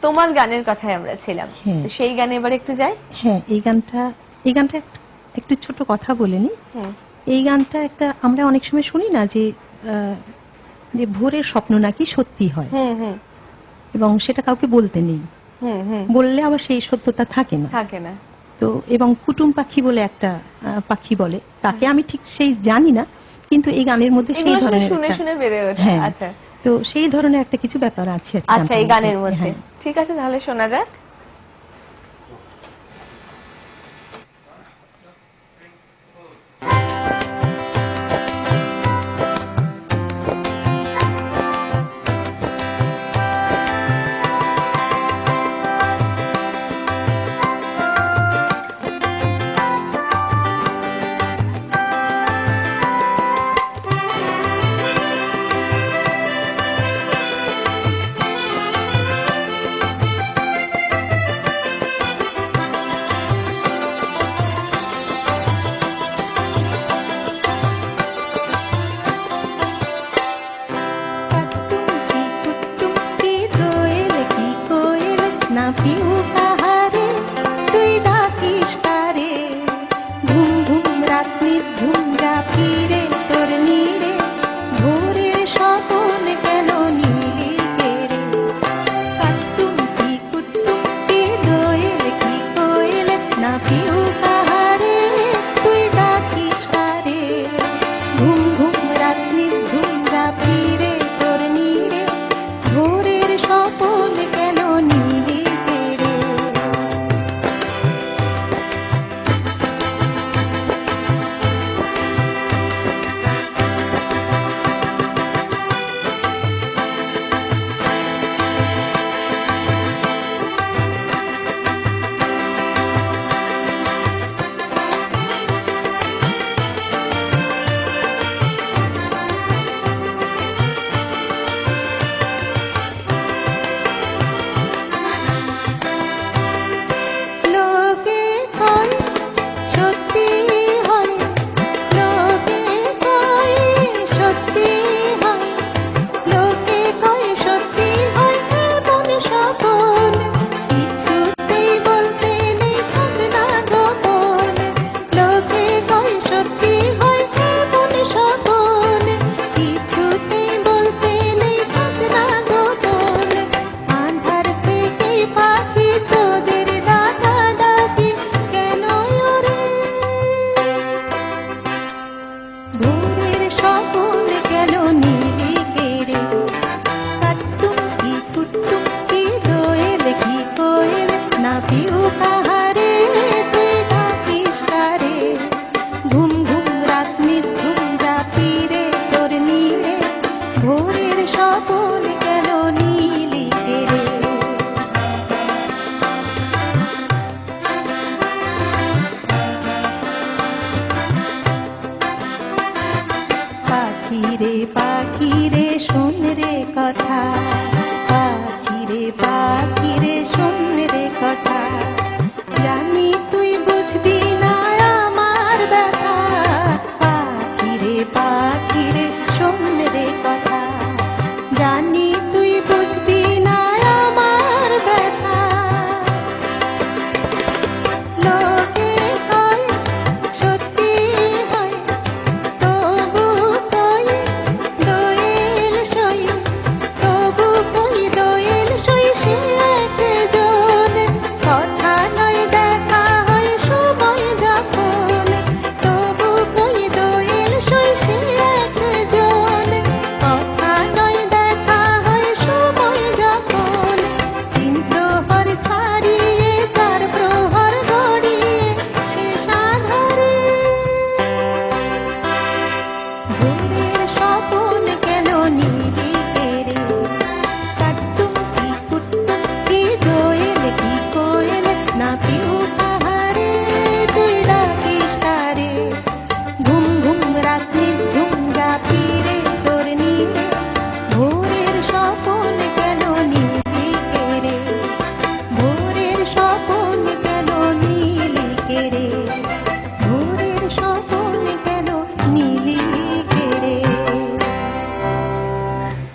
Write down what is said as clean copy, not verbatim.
তোমার গানের কথাই আমরা ছিলাম, হ্যাঁ। তো সেই গানে এবার একটু যাই। হ্যাঁ, এই গানটা একটু ছোট কথা বলে নি। এই গানটা একটা আমরা অনেক সময় শুনি না যে যে ভোরের স্বপ্ন নাকি সত্যি হয়, এবং সেটা কাউকে বলতে নেই, বললে আবার সেই সত্যতা থাকে না। তো এবং কুটুম পাখি বলে একটা পাখি বলে, তাকে আমি ঠিক সেই জানি না, কিন্তু এই গানের মধ্যে সেই ধরনের শুনে শুনে বেড়ে ওঠে। হ্যাঁ, আচ্ছা, তো সেই ধরনের একটা কিছু ব্যাপার আছে আচ্ছা এই গানের মধ্যে। ঠিক আছে, তাহলে শোনা যাক। না পিউ